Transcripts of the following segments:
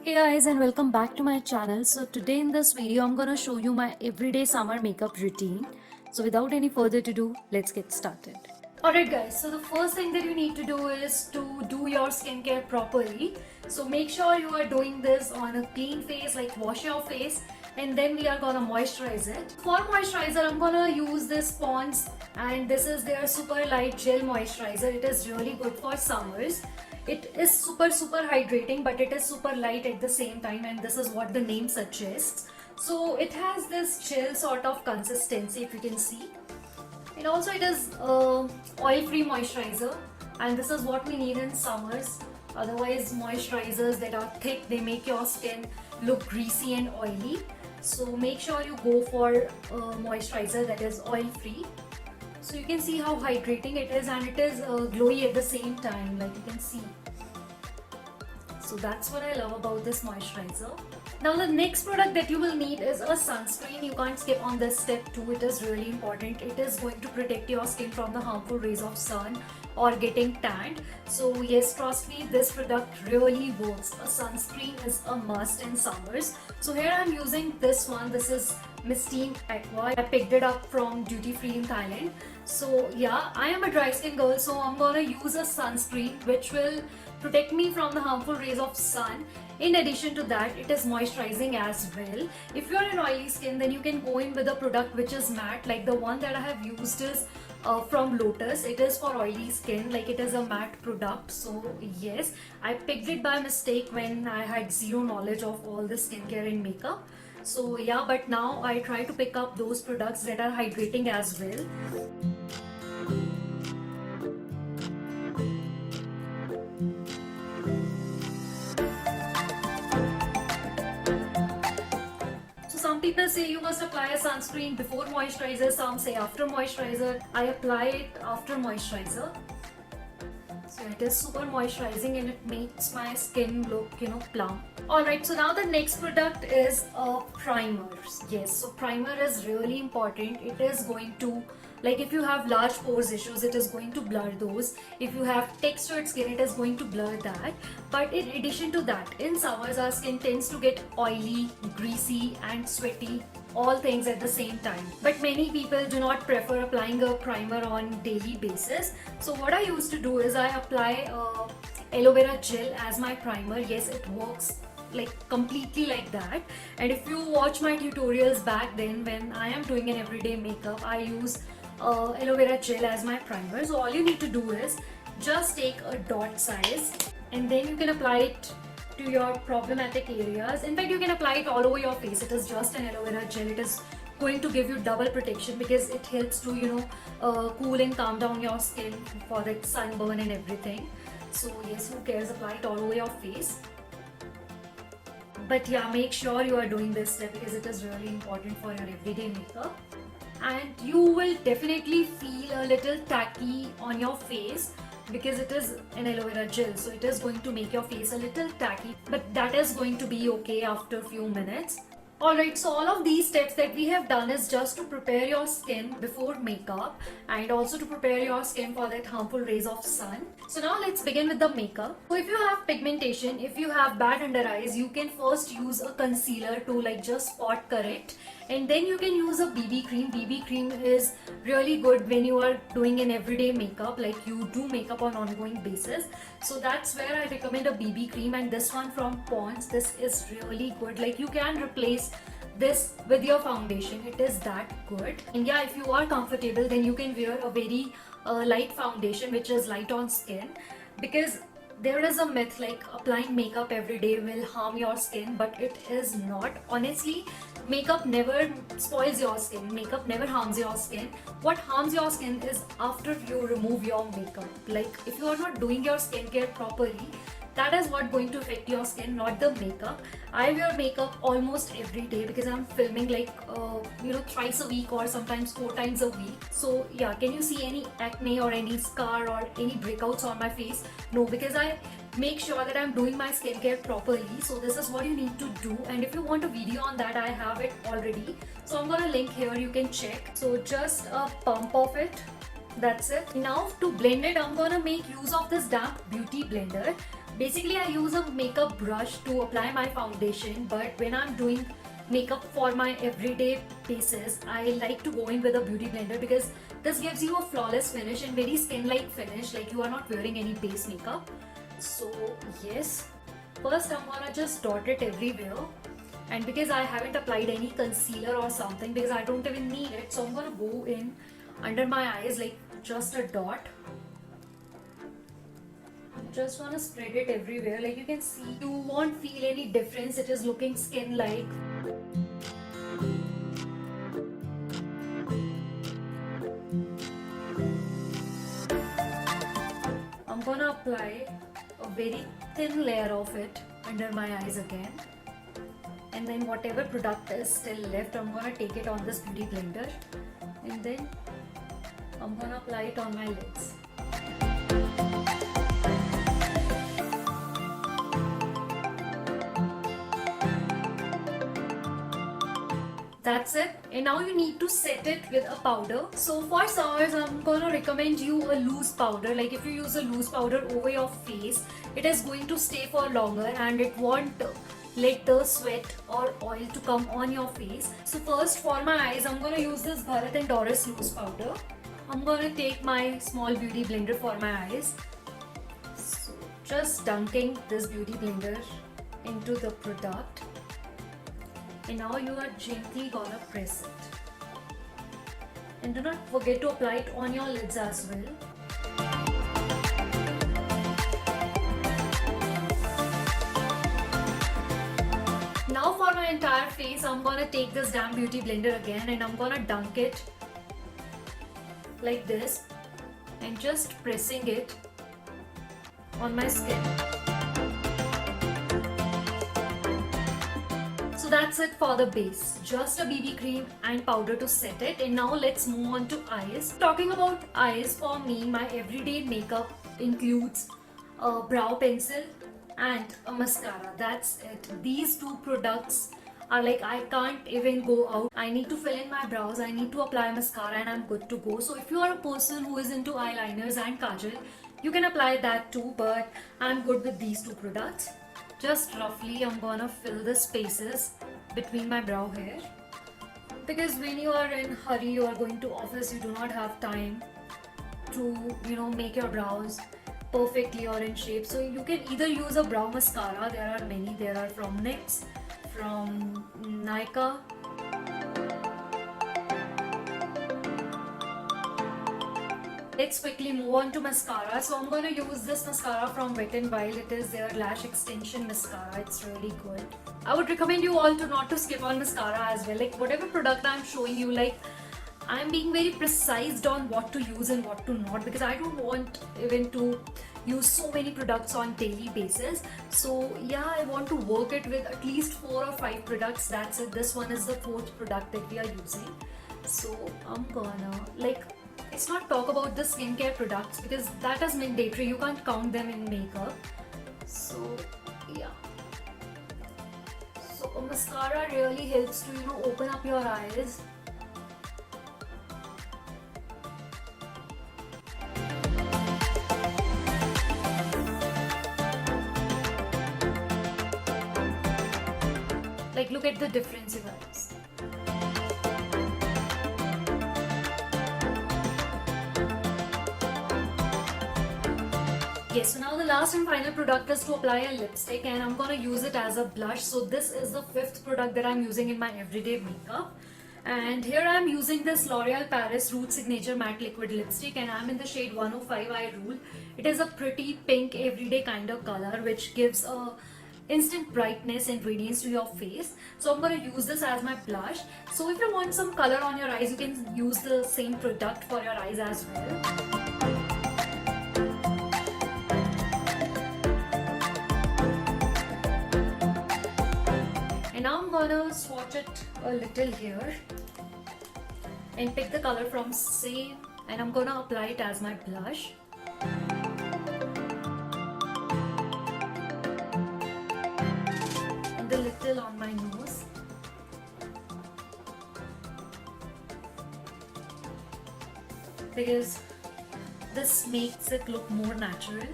Hey guys, and welcome back to my channel. So today in this video I'm gonna show you my everyday summer makeup routine. So without any further ado, let's get started. Alright guys, so the first thing that you need to do is to do your skincare properly. So make sure you are doing this on a clean face, like wash your face, and then we are gonna moisturize it. For moisturizer I'm gonna use this Pond's, and this is their super light gel moisturizer. It is really good for summers. It is super hydrating, but it is super light at the same time, and this is what the name suggests. So it has this gel sort of consistency, if you can see. And also it is oil-free moisturizer, and this is what we need in summers. Otherwise moisturizers that are thick, they make your skin look greasy and oily. So make sure you go for a moisturizer that is oil-free. So you can see how hydrating it is, and it is glowy at the same time, like you can see. So that's what I love about this moisturizer. Now the next product that you will need is a sunscreen. You can't skip on this step too. It is really important. It is going to protect your skin from the harmful rays of sun or getting tanned. So yes, trust me, this product really works. A sunscreen is a must in summers. So here I'm using this one. This is Mistine Aqua. I picked it up from duty free in Thailand. So yeah, I am a dry skin girl, so I'm gonna use a sunscreen which will protect me from the harmful rays of sun. In addition to that, it is moisturizing as well. If you're an oily skin, then you can go in with a product which is matte, like the one that I have used is from Lotus. It is for oily skin, like it is a matte product. So yes, I picked it by mistake when I had zero knowledge of all the skincare and makeup. So yeah, but now I try to pick up those products that are hydrating as well. Some people say you must apply a sunscreen before moisturizer, some say after moisturizer. I apply it after moisturizer. So it is super moisturizing and it makes my skin look, plump. Alright, so now the next product is a primer. Yes, so primer is really important. It is going to, like if you have large pores issues, it is going to blur those. If you have textured skin, it is going to blur that. But in addition to that, in summers our skin tends to get oily, greasy and sweaty, all things at the same time. But many people do not prefer applying a primer on daily basis. So what I used to do is I apply aloe vera gel as my primer. Yes, it works like completely like that. And if you watch my tutorials back then when I am doing an everyday makeup, I use aloe vera gel as my primer. So all you need to do is just take a dot size and then you can apply it to your problematic areas. In fact, you can apply it all over your face. It is just an aloe vera gel. It is going to give you double protection because it helps to cool and calm down your skin for that sunburn and everything. So yes, who cares, apply it all over your face. But yeah, make sure you are doing this step because it is really important for your everyday makeup. And you will definitely feel a little tacky on your face because it is an aloe vera gel, so it is going to make your face a little tacky, but that is going to be okay after a few minutes. Alright, so all of these steps that we have done is just to prepare your skin before makeup and also to prepare your skin for that harmful rays of sun. So now let's begin with the makeup. So if you have pigmentation, if you have bad under eyes, you can first use a concealer to like just spot correct, and then you can use a BB cream. BB cream is really good when you are doing an everyday makeup, like you do makeup on ongoing basis. So that's where I recommend a BB cream, and this one from Pond's, this is really good. Like you can replace this with your foundation, it is that good. And yeah, if you are comfortable, then you can wear a very light foundation which is light on skin, because there is a myth like applying makeup every day will harm your skin, but it is not. Honestly, makeup never spoils your skin, makeup never harms your skin. What harms your skin is after you remove your makeup. Like if you are not doing your skincare properly, that is what going to affect your skin, not the makeup. I wear makeup almost every day because I'm filming like thrice a week or sometimes 4 times a week. So yeah, can you see any acne or any scar or any breakouts on my face? No, because I make sure that I'm doing my skincare properly. So this is what you need to do, and if you want a video on that, I have it already. So I'm gonna link here, you can check. So just a pump of it. That's it. Now to blend it, I'm gonna make use of this damp beauty blender. Basically, I use a makeup brush to apply my foundation, but when I'm doing makeup for my everyday basis, I like to go in with a beauty blender because this gives you a flawless finish and very skin-like finish, like you are not wearing any base makeup. So yes, first I'm gonna just dot it everywhere, and because I haven't applied any concealer or something, because I don't even need it, so I'm gonna go in under my eyes like just a dot. Just wanna spread it everywhere, like you can see, you won't feel any difference, it is looking skin-like. I'm gonna apply a very thin layer of it under my eyes again, and then whatever product is still left, I'm gonna take it on this beauty blender, and then I'm gonna apply it on my lids. That's it. And now you need to set it with a powder. So for summers, I'm gonna recommend you a loose powder. Like if you use a loose powder over your face, it is going to stay for longer and it won't let the sweat or oil to come on your face. So first for my eyes, I'm gonna use this Bharat and Doris loose powder. I'm gonna take my small beauty blender for my eyes. So just dunking this beauty blender into the product. And now you are gently gonna press it. And do not forget to apply it on your lids as well. Now for my entire face, I'm gonna take this damn beauty blender again and I'm gonna dunk it like this and just pressing it on my skin. So that's it for the base, just a BB cream and powder to set it. And now let's move on to eyes. Talking about eyes, for me, my everyday makeup includes a brow pencil and a mascara. That's it. These two products are like, I can't even go out. I need to fill in my brows, I need to apply mascara, and I'm good to go. So if you are a person who is into eyeliners and kajal, you can apply that too, but I'm good with these two products. Just roughly I'm gonna fill the spaces between my brow hair, because when you are in hurry, you are going to office, you do not have time to make your brows perfectly or in shape. So you can either use a brow mascara, there are many, there are from NYX, from Nykaa. Let's quickly move on to mascara. So I'm going to use this mascara from Wet n Wild. It is their lash extension mascara. It's really good. I would recommend you all to not to skip on mascara as well. Like whatever product I'm showing you, like I'm being very precise on what to use and what to not, because I don't want even to use so many products on daily basis. So yeah, I want to work it with at least 4 or 5 products. That's it. This one is the 4th product that we are using. So I'm gonna let's not talk about the skincare products because that is mandatory. You can't count them in makeup. So yeah. So a mascara really helps to open up your eyes. Like look at the difference in eyes. Yes, so now the last and final product is to apply a lipstick, and I'm gonna use it as a blush. So this is the 5th product that I'm using in my everyday makeup. And here I'm using this L'Oreal Paris Rouge Signature Matte Liquid Lipstick, and I'm in the shade 105 I Rule. It is a pretty pink everyday kind of color which gives a instant brightness and radiance to your face. So I'm going to use this as my blush. So if you want some color on your eyes, you can use the same product for your eyes as well. And now I'm gonna swatch it a little here and pick the color from same, and I'm gonna apply it as my blush. And a little on my nose. Because this makes it look more natural.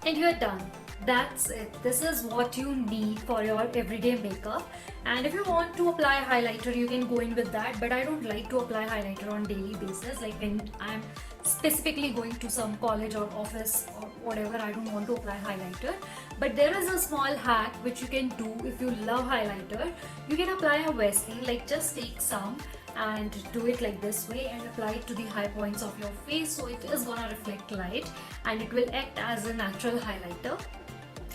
and you're done. That's it. This is what you need for your everyday makeup. And if you want to apply highlighter, you can go in with that, but I don't like to apply highlighter on daily basis. Like when I'm specifically going to some college or office or whatever, I don't want to apply highlighter. But there is a small hack which you can do if you love highlighter. You can apply a Vaseline, like just take some and do it like this way and apply it to the high points of your face, so it is gonna reflect light and it will act as a natural highlighter.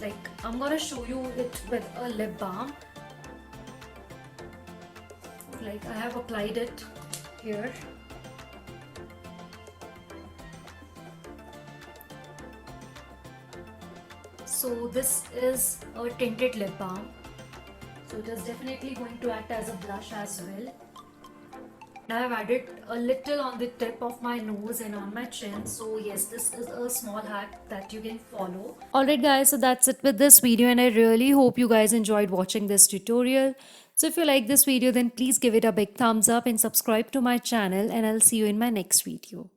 Like I'm gonna show you it with a lip balm. Like I have applied it here. So this is a tinted lip balm, so it is definitely going to act as a blush as well. Now I've added a little on the tip of my nose and on my chin. So yes, this is a small hack that you can follow. Alright guys, so that's it with this video, and I really hope you guys enjoyed watching this tutorial. So if you like this video, then please give it a big thumbs up and subscribe to my channel, and I'll see you in my next video.